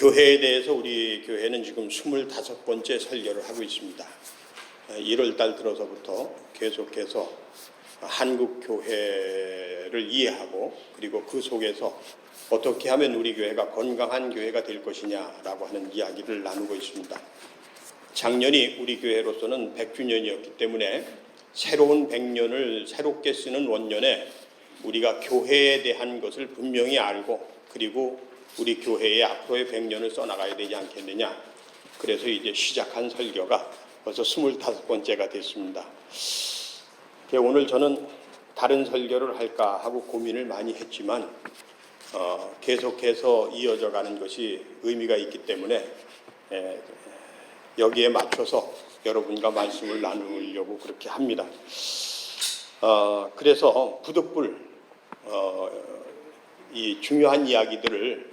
교회에 대해서 우리 교회는 지금 25번째 설교를 하고 있습니다. 1월 달 들어서부터 계속해서 한국 교회를 이해하고 그리고 그 속에서 어떻게 하면 우리 교회가 건강한 교회가 될 것이냐라고 하는 이야기를 나누고 있습니다. 작년이 우리 교회로서는 100주년이었기 때문에 새로운 100년을 새롭게 쓰는 원년에 우리가 교회에 대한 것을 분명히 알고 그리고 우리 교회의 앞으로의 100년을 써나가야 되지 않겠느냐. 그래서 이제 시작한 설교가 벌써 25번째가 됐습니다. 오늘 저는 다른 설교를 할까 하고 고민을 많이 했지만 계속해서 이어져 가는 것이 의미가 있기 때문에 여기에 맞춰서 여러분과 말씀을 나누려고 그렇게 합니다. 그래서 부득불 이 중요한 이야기들을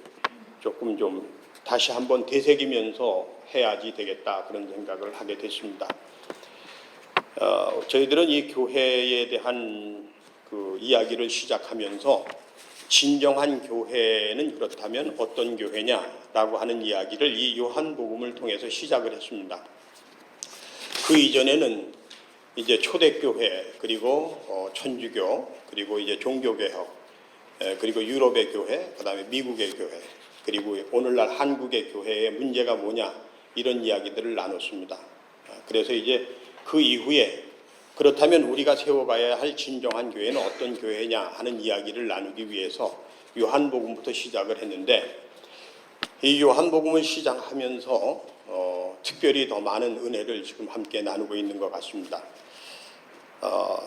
조금 좀 다시 한번 되새기면서 해야지 되겠다 그런 생각을 하게 됐습니다. 저희들은 이 교회에 대한 그 이야기를 시작하면서 진정한 교회는 그렇다면 어떤 교회냐라고 하는 이야기를 이 요한복음을 통해서 시작을 했습니다. 그 이전에는 이제 초대교회 그리고 천주교 그리고 이제 종교개혁 그리고 유럽의 교회 그다음에 미국의 교회 그리고 오늘날 한국의 교회의 문제가 뭐냐 이런 이야기들을 나눴습니다. 그래서 이제 그 이후에 그렇다면 우리가 세워가야 할 진정한 교회는 어떤 교회냐 하는 이야기를 나누기 위해서 요한복음부터 시작을 했는데 이 요한복음을 시작하면서 특별히 더 많은 은혜를 지금 함께 나누고 있는 것 같습니다.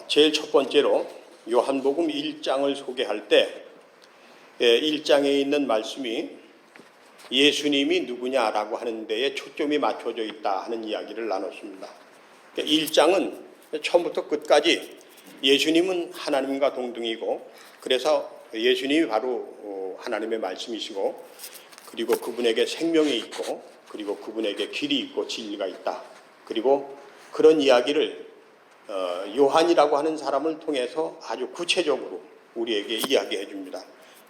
제일 첫 번째로 요한복음 1장을 소개할 때 1장에 있는 말씀이 예수님이 누구냐라고 하는 데에 초점이 맞춰져 있다 하는 이야기를 나눴습니다. 1장은 처음부터 끝까지 예수님은 하나님과 동등이고 그래서 예수님이 바로 하나님의 말씀이시고 그리고 그분에게 생명이 있고 그리고 그분에게 길이 있고 진리가 있다. 그리고 그런 이야기를 요한이라고 하는 사람을 통해서 아주 구체적으로 우리에게 이야기해 줍니다.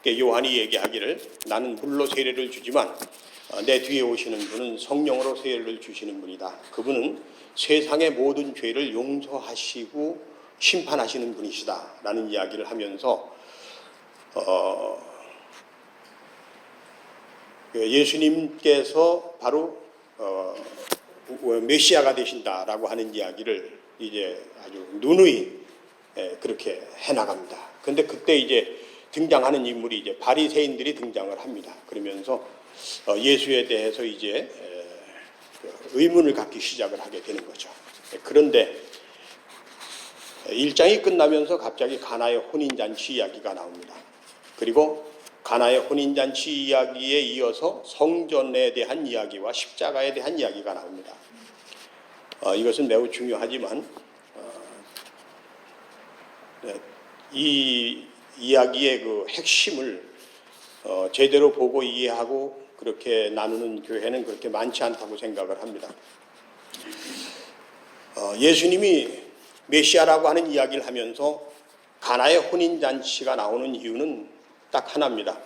요한이 얘기하기를 나는 물로 세례를 주지만 내 뒤에 오시는 분은 성령으로 세례를 주시는 분이다. 그분은 세상의 모든 죄를 용서하시고 심판하시는 분이시다 라는 이야기를 하면서 예수님께서 바로 메시아가 되신다라고 하는 이야기를 이제 아주 누누이 그렇게 해나갑니다. 그런데 그때 이제 등장하는 인물이 이제 바리새인들이 등장을 합니다. 그러면서 예수에 대해서 이제 의문을 갖기 시작을 하게 되는 거죠. 그런데 1장이 끝나면서 갑자기 가나의 혼인잔치 이야기가 나옵니다. 그리고 가나의 혼인잔치 이야기에 이어서 성전에 대한 이야기와 십자가에 대한 이야기가 나옵니다. 이것은 매우 중요하지만 이 이야기의 그 핵심을 제대로 보고 이해하고 그렇게 나누는 교회는 그렇게 많지 않다고 생각을 합니다. 예수님이 메시아라고 하는 이야기를 하면서 가나의 혼인잔치가 나오는 이유는 딱 하나입니다.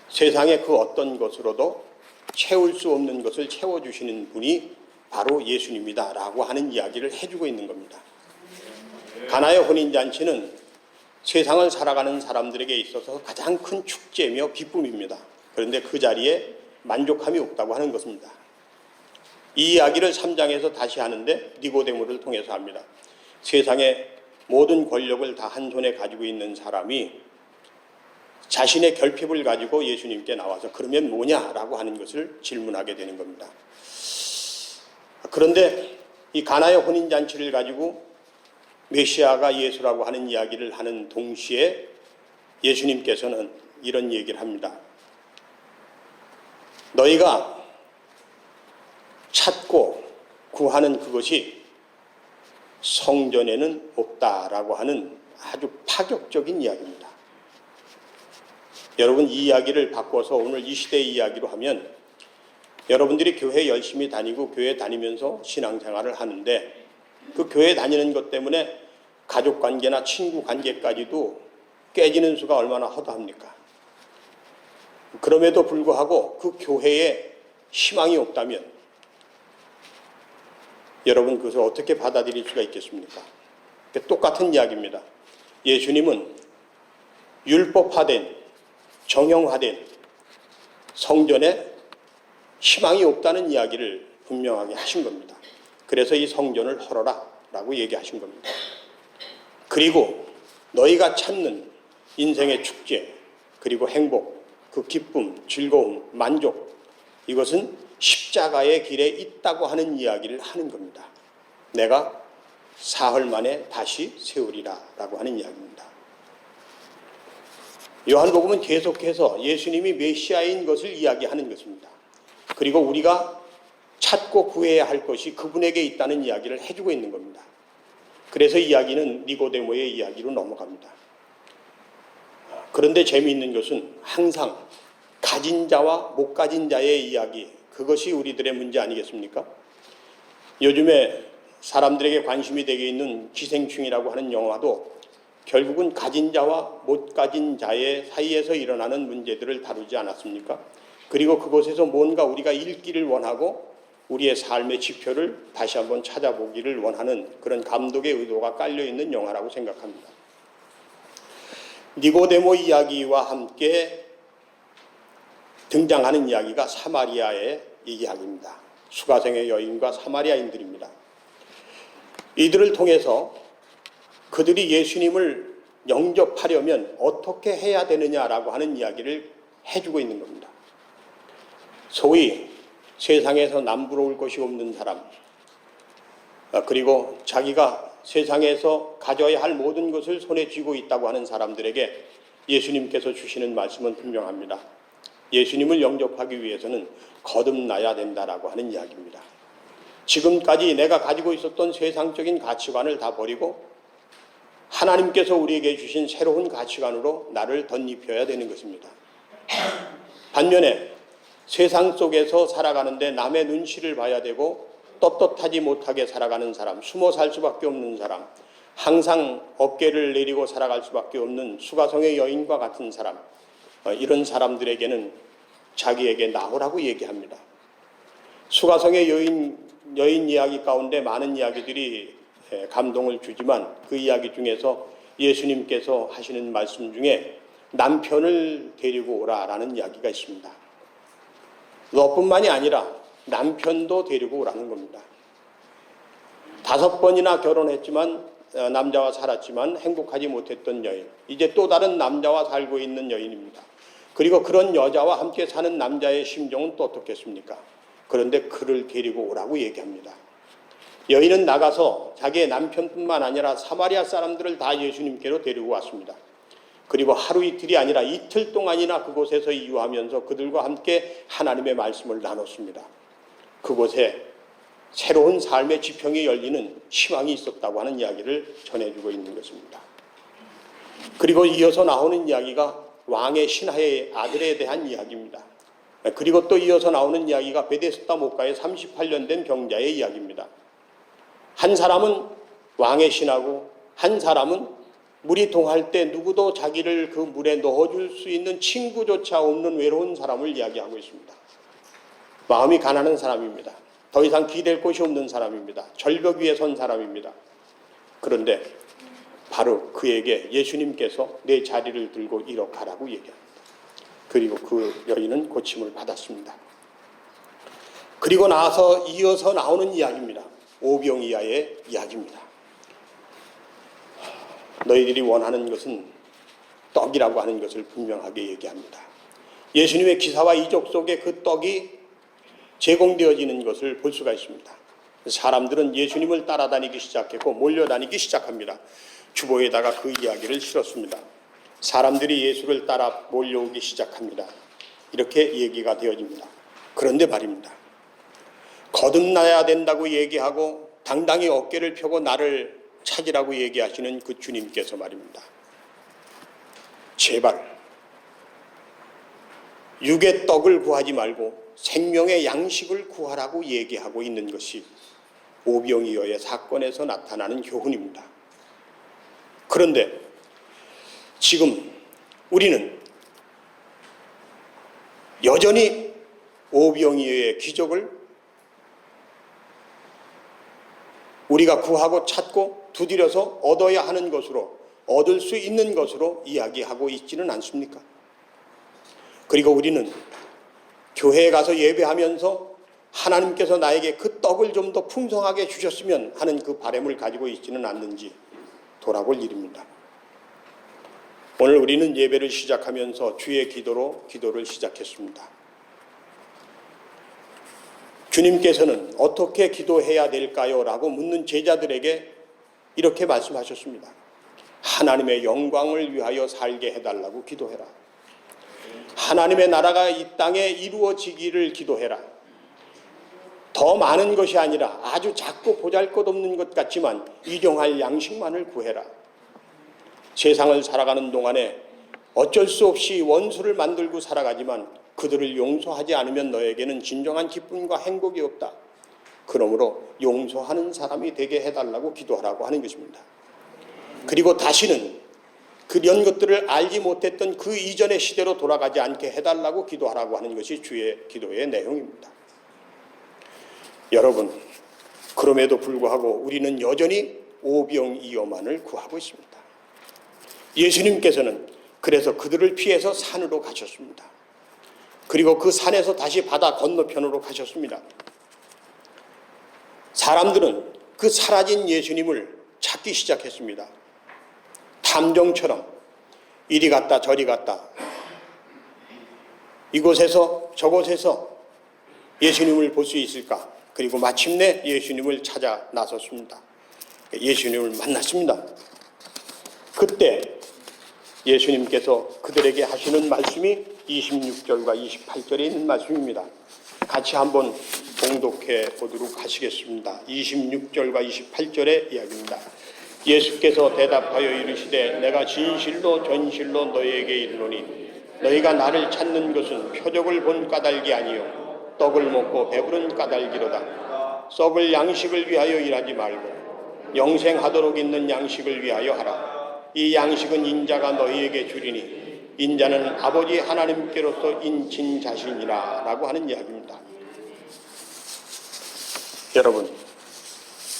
세상의 그 어떤 것으로도 채울 수 없는 것을 채워주시는 분이 바로 예수님이다 라고 하는 이야기를 해주고 있는 겁니다. 가나의 혼인잔치는 세상을 살아가는 사람들에게 있어서 가장 큰 축제며 기쁨입니다. 그런데 그 자리에 만족함이 없다고 하는 것입니다. 이 이야기를 3장에서 다시 하는데 니고데모를 통해서 합니다. 세상의 모든 권력을 다 한 손에 가지고 있는 사람이 자신의 결핍을 가지고 예수님께 나와서 그러면 뭐냐라고 하는 것을 질문하게 되는 겁니다. 그런데 이 가나의 혼인잔치를 가지고 메시아가 예수라고 하는 이야기를 하는 동시에 예수님께서는 이런 얘기를 합니다. 너희가 찾고 구하는 그것이 성전에는 없다라고 하는 아주 파격적인 이야기입니다. 여러분 이 이야기를 바꿔서 오늘 이 시대의 이야기로 하면 여러분들이 교회 열심히 다니고 교회 다니면서 신앙생활을 하는데 그 교회 다니는 것 때문에 가족관계나 친구관계까지도 깨지는 수가 얼마나 허다합니까? 그럼에도 불구하고 그 교회에 희망이 없다면 여러분 그것을 어떻게 받아들일 수가 있겠습니까? 똑같은 이야기입니다. 예수님은 율법화된 정형화된 성전에 희망이 없다는 이야기를 분명하게 하신 겁니다. 그래서 이 성전을 헐어라 라고 얘기하신 겁니다. 그리고 너희가 찾는 인생의 축제 그리고 행복, 그 기쁨, 즐거움, 만족, 이것은 십자가의 길에 있다고 하는 이야기를 하는 겁니다. 내가 사흘 만에 다시 세우리라 라고 하는 이야기입니다. 요한복음은 계속해서 예수님이 메시아인 것을 이야기하는 것입니다. 그리고 우리가 찾고 구해야 할 것이 그분에게 있다는 이야기를 해주고 있는 겁니다. 그래서 이야기는 니고데모의 이야기로 넘어갑니다. 그런데 재미있는 것은 항상 가진 자와 못 가진 자의 이야기, 그것이 우리들의 문제 아니겠습니까? 요즘에 사람들에게 관심이 되게 있는 기생충이라고 하는 영화도 결국은 가진 자와 못 가진 자의 사이에서 일어나는 문제들을 다루지 않았습니까? 그리고 그곳에서 뭔가 우리가 읽기를 원하고 우리의 삶의 지표를 다시 한번 찾아보기를 원하는 그런 감독의 의도가 깔려있는 영화라고 생각합니다. 니고데모 이야기와 함께 등장하는 이야기가 사마리아의 이야기입니다. 수가성의 여인과 사마리아인들입니다. 이들을 통해서 그들이 예수님을 영접하려면 어떻게 해야 되느냐라고 하는 이야기를 해주고 있는 겁니다. 소위 세상에서 남부러울 것이 없는 사람, 그리고 자기가 세상에서 가져야 할 모든 것을 손에 쥐고 있다고 하는 사람들에게 예수님께서 주시는 말씀은 분명합니다. 예수님을 영접하기 위해서는 거듭나야 된다라고 하는 이야기입니다. 지금까지 내가 가지고 있었던 세상적인 가치관을 다 버리고 하나님께서 우리에게 주신 새로운 가치관으로 나를 덧입혀야 되는 것입니다. 반면에 세상 속에서 살아가는데 남의 눈치를 봐야 되고 떳떳하지 못하게 살아가는 사람, 숨어 살 수밖에 없는 사람, 항상 어깨를 내리고 살아갈 수밖에 없는 수가성의 여인과 같은 사람, 이런 사람들에게는 자기에게 나오라고 얘기합니다. 수가성의 여인 이야기 가운데 많은 이야기들이 감동을 주지만 그 이야기 중에서 예수님께서 하시는 말씀 중에 남편을 데리고 오라라는 이야기가 있습니다. 너뿐만이 아니라 남편도 데리고 오라는 겁니다. 5번이나 결혼했지만 남자와 살았지만 행복하지 못했던 여인, 이제 또 다른 남자와 살고 있는 여인입니다. 그리고 그런 여자와 함께 사는 남자의 심정은 또 어떻겠습니까? 그런데 그를 데리고 오라고 얘기합니다. 여인은 나가서 자기의 남편뿐만 아니라 사마리아 사람들을 다 예수님께로 데리고 왔습니다. 그리고 하루 이틀이 아니라 이틀 동안이나 그곳에서 이유하면서 그들과 함께 하나님의 말씀을 나눴습니다. 그곳에 새로운 삶의 지평이 열리는 희망이 있었다고 하는 이야기를 전해주고 있는 것입니다. 그리고 이어서 나오는 이야기가 왕의 신하의 아들에 대한 이야기입니다. 그리고 또 이어서 나오는 이야기가 베데스다 목가에 38년 된 병자의 이야기입니다. 한 사람은 왕의 신하고 한 사람은 물이 동할 때 누구도 자기를 그 물에 넣어줄 수 있는 친구조차 없는 외로운 사람을 이야기하고 있습니다. 마음이 가난한 사람입니다. 더 이상 기댈 곳이 없는 사람입니다. 절벽 위에 선 사람입니다. 그런데 바로 그에게 예수님께서 내 자리를 들고 이러 가라고 얘기합니다. 그리고 그 여인은 고침을 받았습니다. 그리고 나서 이어서 나오는 이야기입니다. 오병이어의 이야기입니다. 너희들이 원하는 것은 떡이라고 하는 것을 분명하게 얘기합니다. 예수님의 기사와 이적 속에 그 떡이 제공되어지는 것을 볼 수가 있습니다. 사람들은 예수님을 따라다니기 시작했고 몰려다니기 시작합니다. 주보에다가 그 이야기를 실었습니다. 사람들이 예수를 따라 몰려오기 시작합니다. 이렇게 얘기가 되어집니다. 그런데 말입니다. 거듭나야 된다고 얘기하고 당당히 어깨를 펴고 나를 찾으라고 얘기하시는 그 주님께서 말입니다. 제발 육의 떡을 구하지 말고 생명의 양식을 구하라고 얘기하고 있는 것이 오병이어의 사건에서 나타나는 교훈입니다. 그런데 지금 우리는 여전히 오병이어의 기적을 우리가 구하고 찾고 두드려서 얻어야 하는 것으로, 얻을 수 있는 것으로 이야기하고 있지는 않습니까? 그리고 우리는 교회에 가서 예배하면서 하나님께서 나에게 그 떡을 좀 더 풍성하게 주셨으면 하는 그 바람을 가지고 있지는 않는지 돌아볼 일입니다. 오늘 우리는 예배를 시작하면서 주의 기도로 기도를 시작했습니다. 주님께서는 어떻게 기도해야 될까요? 라고 묻는 제자들에게 이렇게 말씀하셨습니다. 하나님의 영광을 위하여 살게 해달라고 기도해라. 하나님의 나라가 이 땅에 이루어지기를 기도해라. 더 많은 것이 아니라 아주 작고 보잘것없는 것 같지만 일용할 양식만을 구해라. 세상을 살아가는 동안에 어쩔 수 없이 원수를 만들고 살아가지만 그들을 용서하지 않으면 너에게는 진정한 기쁨과 행복이 없다. 그러므로 용서하는 사람이 되게 해달라고 기도하라고 하는 것입니다. 그리고 다시는 그런 것들을 알지 못했던 그 이전의 시대로 돌아가지 않게 해달라고 기도하라고 하는 것이 주의 기도의 내용입니다. 여러분, 그럼에도 불구하고 우리는 여전히 오병이어만을 구하고 있습니다. 예수님께서는 그래서 그들을 피해서 산으로 가셨습니다. 그리고 그 산에서 다시 바다 건너편으로 가셨습니다. 사람들은 그 사라진 예수님을 찾기 시작했습니다. 탐정처럼 이리 갔다 저리 갔다, 이곳에서 저곳에서 예수님을 볼 수 있을까? 그리고 마침내 예수님을 찾아 나섰습니다. 예수님을 만났습니다. 그때 예수님께서 그들에게 하시는 말씀이 26절과 28절에 있는 말씀입니다. 같이 한번 봉독해 보도록 하시겠습니다. 26절과 28절의 이야기입니다. 예수께서 대답하여 이르시되 내가 진실로 전실로 너희에게 이르노니 너희가 나를 찾는 것은 표적을 본 까닭이 아니요 떡을 먹고 배부른 까닭이로다. 썩을 양식을 위하여 일하지 말고 영생하도록 있는 양식을 위하여 하라. 이 양식은 인자가 너희에게 주리니 인자는 아버지 하나님께로서 인친 자신이라 라고 하는 이야기입니다. 여러분,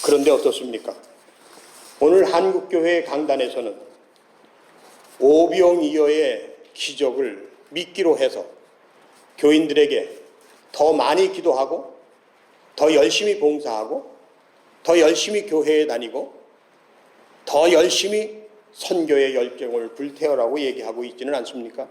그런데 어떻습니까? 오늘 한국교회 강단에서는 오병이어의 기적을 믿기로 해서 교인들에게 더 많이 기도하고 더 열심히 봉사하고 더 열심히 교회에 다니고 더 열심히 선교의 열정을 불태우라고 얘기하고 있지는 않습니까?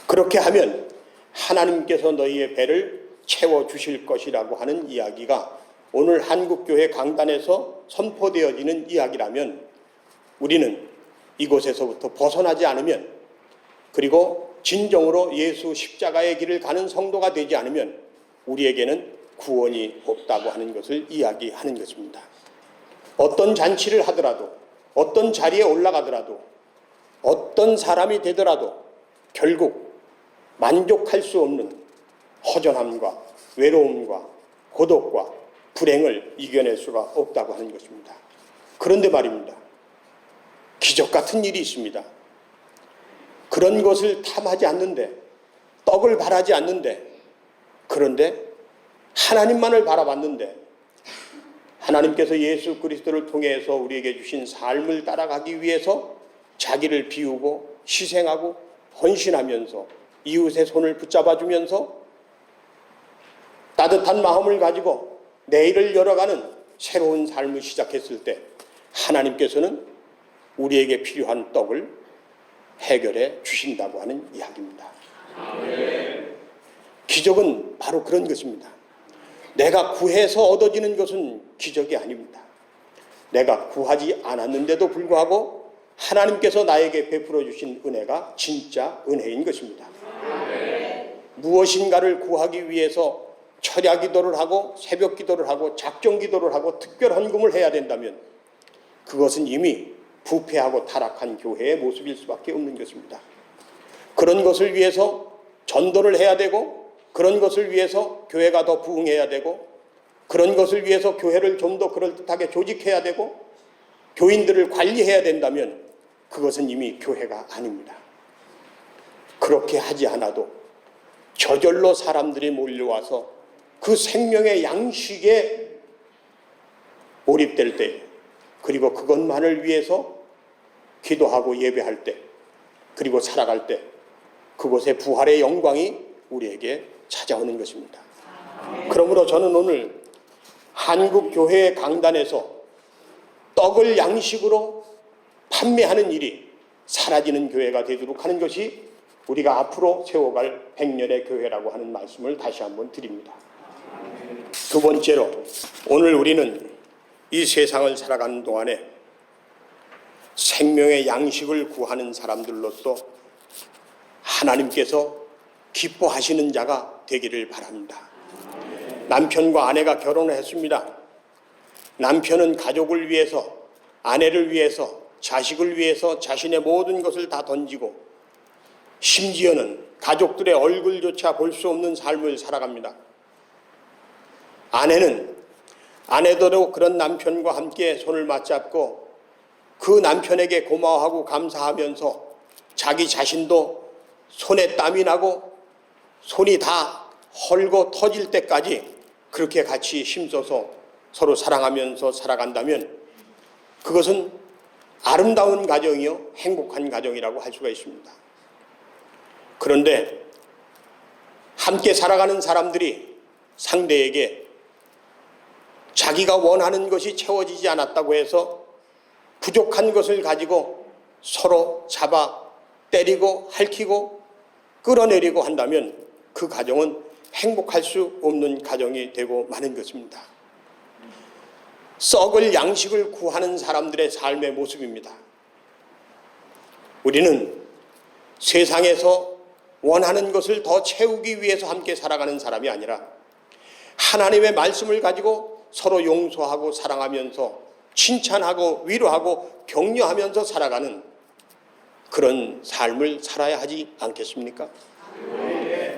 그렇게 하면 하나님께서 너희의 배를 채워주실 것이라고 하는 이야기가 오늘 한국교회 강단에서 선포되어지는 이야기라면 우리는 이곳에서부터 벗어나지 않으면, 그리고 진정으로 예수 십자가의 길을 가는 성도가 되지 않으면 우리에게는 구원이 없다고 하는 것을 이야기하는 것입니다. 어떤 잔치를 하더라도, 어떤 자리에 올라가더라도, 어떤 사람이 되더라도 결국 만족할 수 없는 허전함과 외로움과 고독과 불행을 이겨낼 수가 없다고 하는 것입니다. 그런데 말입니다. 기적 같은 일이 있습니다. 그런 것을 탐하지 않는데, 떡을 바라지 않는데, 그런데 하나님만을 바라봤는데 하나님께서 예수 그리스도를 통해서 우리에게 주신 삶을 따라가기 위해서 자기를 비우고 희생하고 헌신하면서 이웃의 손을 붙잡아주면서 따뜻한 마음을 가지고 내일을 열어가는 새로운 삶을 시작했을 때 하나님께서는 우리에게 필요한 떡을 해결해 주신다고 하는 이야기입니다. 아멘. 기적은 바로 그런 것입니다. 내가 구해서 얻어지는 것은 기적이 아닙니다. 내가 구하지 않았는데도 불구하고 하나님께서 나에게 베풀어 주신 은혜가 진짜 은혜인 것입니다. 아멘. 무엇인가를 구하기 위해서 철야 기도를 하고 새벽 기도를 하고 작정 기도를 하고 특별 헌금을 해야 된다면 그것은 이미 부패하고 타락한 교회의 모습일 수밖에 없는 것입니다. 그런 것을 위해서 전도를 해야 되고, 그런 것을 위해서 교회가 더 부흥해야 되고, 그런 것을 위해서 교회를 좀 더 그럴듯하게 조직해야 되고, 교인들을 관리해야 된다면 그것은 이미 교회가 아닙니다. 그렇게 하지 않아도 저절로 사람들이 몰려와서 그 생명의 양식에 몰입될 때, 그리고 그것만을 위해서 기도하고 예배할 때, 그리고 살아갈 때 그곳의 부활의 영광이 우리에게 찾아오는 것입니다. 그러므로 저는 오늘 한국 교회의 강단에서 떡을 양식으로 판매하는 일이 사라지는 교회가 되도록 하는 것이 우리가 앞으로 세워갈 100년의 교회라고 하는 말씀을 다시 한번 드립니다. 두 번째로, 오늘 우리는 이 세상을 살아가는 동안에 생명의 양식을 구하는 사람들로서 하나님께서 기뻐하시는 자가 되기를 바랍니다. 남편과 아내가 결혼을 했습니다. 남편은 가족을 위해서, 아내를 위해서, 자식을 위해서 자신의 모든 것을 다 던지고 심지어는 가족들의 얼굴조차 볼 수 없는 삶을 살아갑니다. 아내는 아내대로 그런 남편과 함께 손을 맞잡고 그 남편에게 고마워하고 감사하면서 자기 자신도 손에 땀이 나고 손이 다 헐고 터질 때까지 그렇게 같이 힘써서 서로 사랑하면서 살아간다면 그것은 아름다운 가정이요, 행복한 가정이라고 할 수가 있습니다. 그런데 함께 살아가는 사람들이 상대에게 자기가 원하는 것이 채워지지 않았다고 해서 부족한 것을 가지고 서로 잡아 때리고 핥히고 끌어내리고 한다면 그 가정은 행복할 수 없는 가정이 되고 마는 것입니다. 썩을 양식을 구하는 사람들의 삶의 모습입니다. 우리는 세상에서 원하는 것을 더 채우기 위해서 함께 살아가는 사람이 아니라 하나님의 말씀을 가지고 서로 용서하고 사랑하면서 칭찬하고 위로하고 격려하면서 살아가는 그런 삶을 살아야 하지 않겠습니까?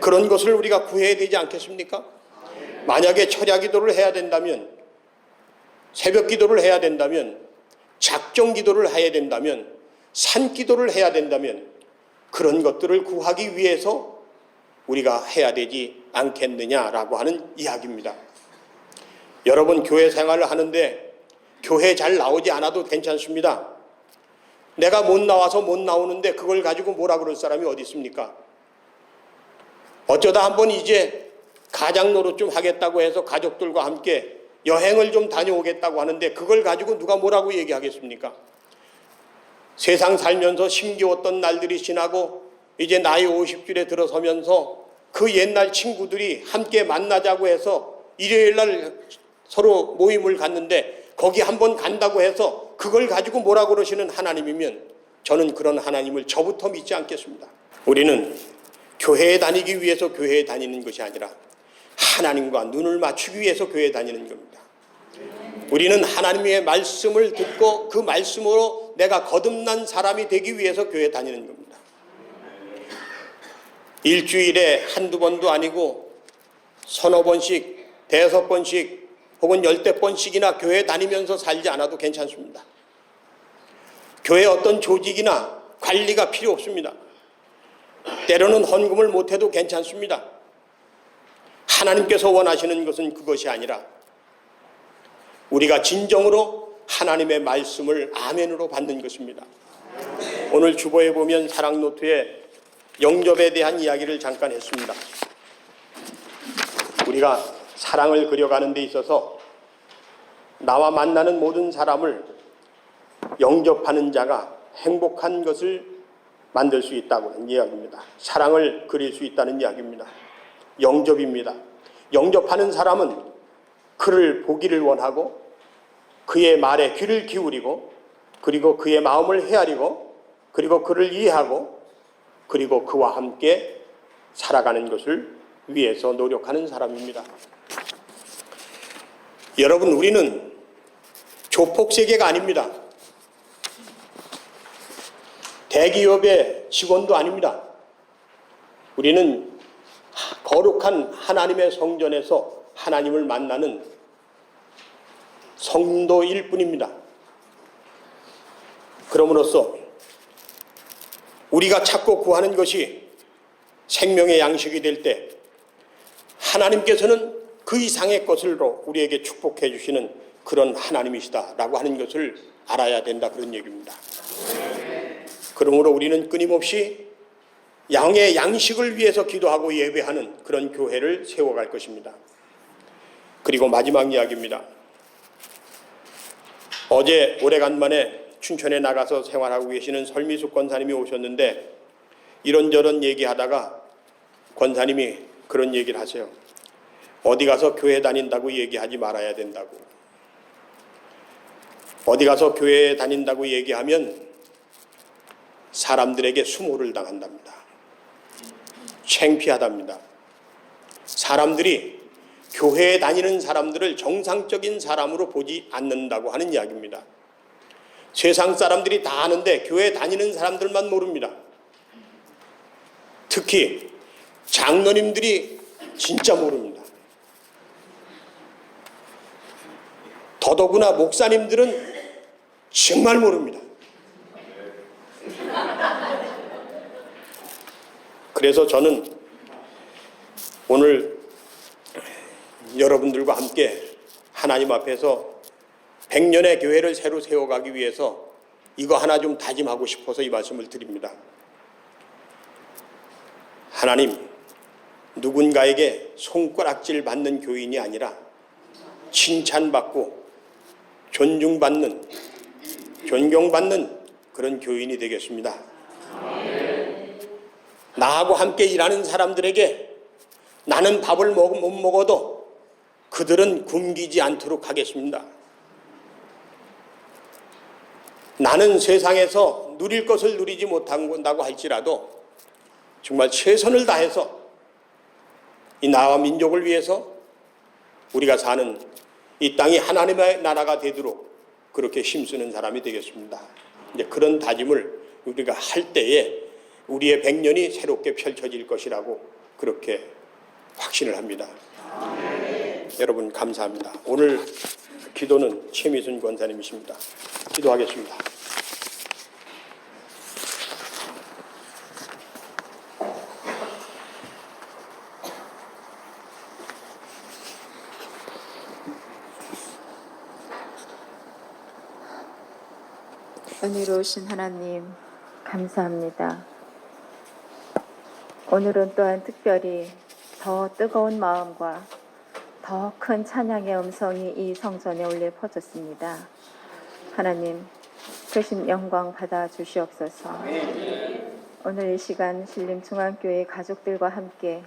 그런 것을 우리가 구해야 되지 않겠습니까? 만약에 철야 기도를 해야 된다면, 새벽 기도를 해야 된다면, 작정 기도를 해야 된다면, 산 기도를 해야 된다면 그런 것들을 구하기 위해서 우리가 해야 되지 않겠느냐라고 하는 이야기입니다. 여러분, 교회 생활을 하는데 교회 잘 나오지 않아도 괜찮습니다. 내가 못 나와서 못 나오는데 그걸 가지고 뭐라 그럴 사람이 어디 있습니까? 어쩌다 한번 이제 가장 노릇 좀 하겠다고 해서 가족들과 함께 여행을 좀 다녀오겠다고 하는데 그걸 가지고 누가 뭐라고 얘기하겠습니까? 세상 살면서 힘겨웠던 날들이 지나고 이제 나이 50줄에 들어서면서 그 옛날 친구들이 함께 만나자고 해서 일요일 날 서로 모임을 갖는데 거기 한번 간다고 해서 그걸 가지고 뭐라 그러시는 하나님이면 저는 그런 하나님을 저부터 믿지 않겠습니다. 우리는 교회에 다니기 위해서 교회에 다니는 것이 아니라 하나님과 눈을 맞추기 위해서 교회에 다니는 겁니다. 우리는 하나님의 말씀을 듣고 그 말씀으로 내가 거듭난 사람이 되기 위해서 교회에 다니는 겁니다. 일주일에 한두 번도 아니고 서너 번씩, 대여섯 번씩 혹은 열대 번씩이나 교회 다니면서 살지 않아도 괜찮습니다. 교회 어떤 조직이나 관리가 필요 없습니다. 때로는 헌금을 못해도 괜찮습니다. 하나님께서 원하시는 것은 그것이 아니라 우리가 진정으로 하나님의 말씀을 아멘으로 받는 것입니다. 오늘 주보에 보면 사랑 노트에 영접에 대한 이야기를 잠깐 했습니다. 우리가 사랑을 그려가는 데 있어서 나와 만나는 모든 사람을 영접하는 자가 행복한 것을 만들 수 있다고 하는 이야기입니다. 사랑을 그릴 수 있다는 이야기입니다. 영접입니다. 영접하는 사람은 그를 보기를 원하고 그의 말에 귀를 기울이고 그리고 그의 마음을 헤아리고 그리고 그를 이해하고 그리고 그와 함께 살아가는 것을 위해서 노력하는 사람입니다. 여러분, 우리는 조폭세계가 아닙니다. 대기업의 직원도 아닙니다. 우리는 거룩한 하나님의 성전에서 하나님을 만나는 성도일 뿐입니다. 그러므로써 우리가 찾고 구하는 것이 생명의 양식이 될 때 하나님께서는 그 이상의 것으로 우리에게 축복해 주시는 그런 하나님이시다라고 하는 것을 알아야 된다, 그런 얘기입니다. 그러므로 우리는 끊임없이 양의 양식을 위해서 기도하고 예배하는 그런 교회를 세워갈 것입니다. 그리고 마지막 이야기입니다. 어제 오래간만에 춘천에 나가서 생활하고 계시는 설미숙 권사님이 오셨는데 이런저런 얘기하다가 권사님이 그런 얘기를 하세요. 어디 가서 교회 다닌다고 얘기하지 말아야 된다고. 어디 가서 교회 다닌다고 얘기하면 사람들에게 수모를 당한답니다. 창피하답니다. 사람들이 교회에 다니는 사람들을 정상적인 사람으로 보지 않는다고 하는 이야기입니다. 세상 사람들이 다 아는데 교회 다니는 사람들만 모릅니다. 특히 장로님들이 진짜 모릅니다. 더더구나 목사님들은 정말 모릅니다. 그래서 저는 오늘 여러분들과 함께 하나님 앞에서 100년의 교회를 새로 세워가기 위해서 이거 하나 좀 다짐하고 싶어서 이 말씀을 드립니다. 하나님, 누군가에게 손가락질 받는 교인이 아니라 칭찬받고 존중받는, 존경받는 그런 교인이 되겠습니다. 나하고 함께 일하는 사람들에게 나는 밥을 못 먹어도 그들은 굶기지 않도록 하겠습니다. 나는 세상에서 누릴 것을 누리지 못한다고 할지라도 정말 최선을 다해서 이 나라 민족을 위해서 우리가 사는 이 땅이 하나님의 나라가 되도록 그렇게 힘쓰는 사람이 되겠습니다. 이제 그런 다짐을 우리가 할 때에 우리의 100년이 새롭게 펼쳐질 것이라고 그렇게 확신을 합니다. 여러분 감사합니다. 오늘 기도는 최미순 권사님이십니다. 기도하겠습니다. 은혜로우신 하나님 감사합니다. 오늘은 또한 특별히 더 뜨거운 마음과 더 큰 찬양의 음성이 이 성전에 울려 퍼졌습니다. 하나님 크신 영광 받아 주시옵소서. 오늘 이 시간 신림중앙교회 가족들과 함께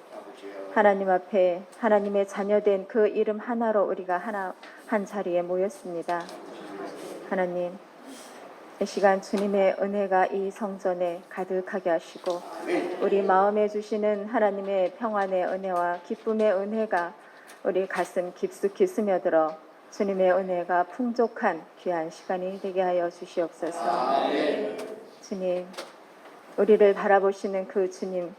하나님 앞에 하나님의 자녀된 그 이름 하나로 우리가 한 자리에 모였습니다. 하나님 이 시간 주님의 은혜가 이 성전에 가득하게 하시고 우리 마음에 주시는 하나님의 평안의 은혜와 기쁨의 은혜가 우리 가슴 깊숙이 스며들어 주님의 은혜가 풍족한 귀한 시간이 되게 하여 주시옵소서. 주님, 우리를 바라보시는 그 주님,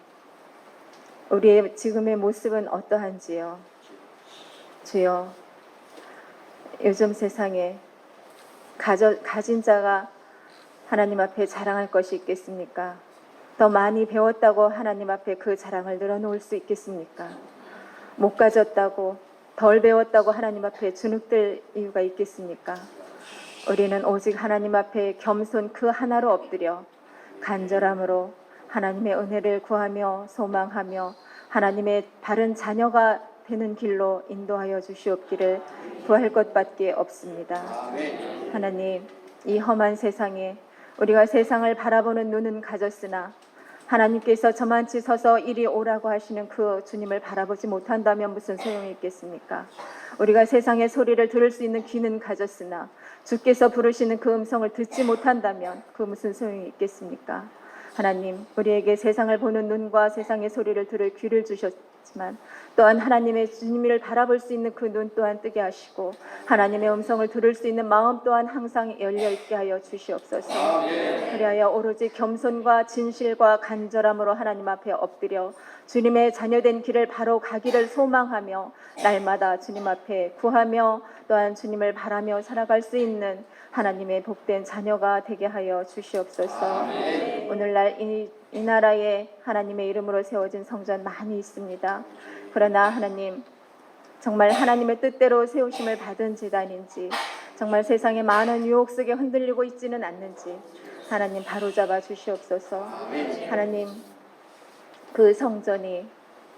우리의 지금의 모습은 어떠한지요? 주여, 요즘 세상에 가진 자가 하나님 앞에 자랑할 것이 있겠습니까? 더 많이 배웠다고 하나님 앞에 그 자랑을 늘어놓을 수 있겠습니까? 못 가졌다고, 덜 배웠다고 하나님 앞에 주눅들 이유가 있겠습니까? 우리는 오직 하나님 앞에 겸손 그 하나로 엎드려 간절함으로 하나님의 은혜를 구하며 소망하며 하나님의 바른 자녀가 되는 길로 인도하여 주시옵기를 구할 것밖에 없습니다. 하나님, 이 험한 세상에 우리가 세상을 바라보는 눈은 가졌으나 하나님께서 저만치 서서 이리 오라고 하시는 그 주님을 바라보지 못한다면 무슨 소용이 있겠습니까? 우리가 세상의 소리를 들을 수 있는 귀는 가졌으나 주께서 부르시는 그 음성을 듣지 못한다면 그 무슨 소용이 있겠습니까? 하나님, 우리에게 세상을 보는 눈과 세상의 소리를 들을 귀를 주셨지만 또한 하나님의 주님을 바라볼 수 있는 그 눈 또한 뜨게 하시고 하나님의 음성을 들을 수 있는 마음 또한 항상 열려있게 하여 주시옵소서. 그리하여 오로지 겸손과 진실과 간절함으로 하나님 앞에 엎드려 주님의 자녀된 길을 바로 가기를 소망하며 날마다 주님 앞에 구하며 또한 주님을 바라며 살아갈 수 있는 하나님의 복된 자녀가 되게 하여 주시옵소서. 오늘날 이 나라에 하나님의 이름으로 세워진 성전 많이 있습니다. 그러나 하나님, 정말 하나님의 뜻대로 세우심을 받은지 아닌지, 정말 세상의 많은 유혹 속에 흔들리고 있지는 않는지 하나님 바로잡아 주시옵소서. 하나님, 그 성전이,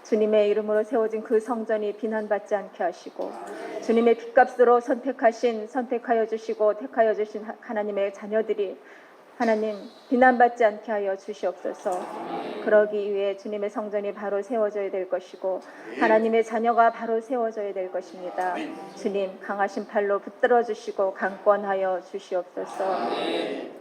주님의 이름으로 세워진 그 성전이 비난받지 않게 하시고, 주님의 핏값으로 선택하여 주시고 택하여 주신 하나님의 자녀들이 하나님 비난받지 않게 하여 주시옵소서. 그러기 위해 주님의 성전이 바로 세워져야 될 것이고 하나님의 자녀가 바로 세워져야 될 것입니다. 주님, 강하신 팔로 붙들어 주시고 강권하여 주시옵소서.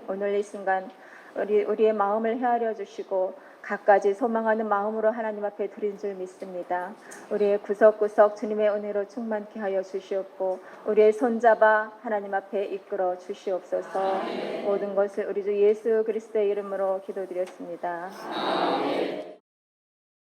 오늘 이 순간 우리의 마음을 헤아려 주시고 갖가지 소망하는 마음으로 하나님 앞에 드린 줄 믿습니다. 우리의 구석구석 주님의 은혜로 충만케 하여 주시옵고 우리의 손잡아 하나님 앞에 이끌어 주시옵소서. 모든 것을 우리 주 예수 그리스도의 이름으로 기도드렸습니다.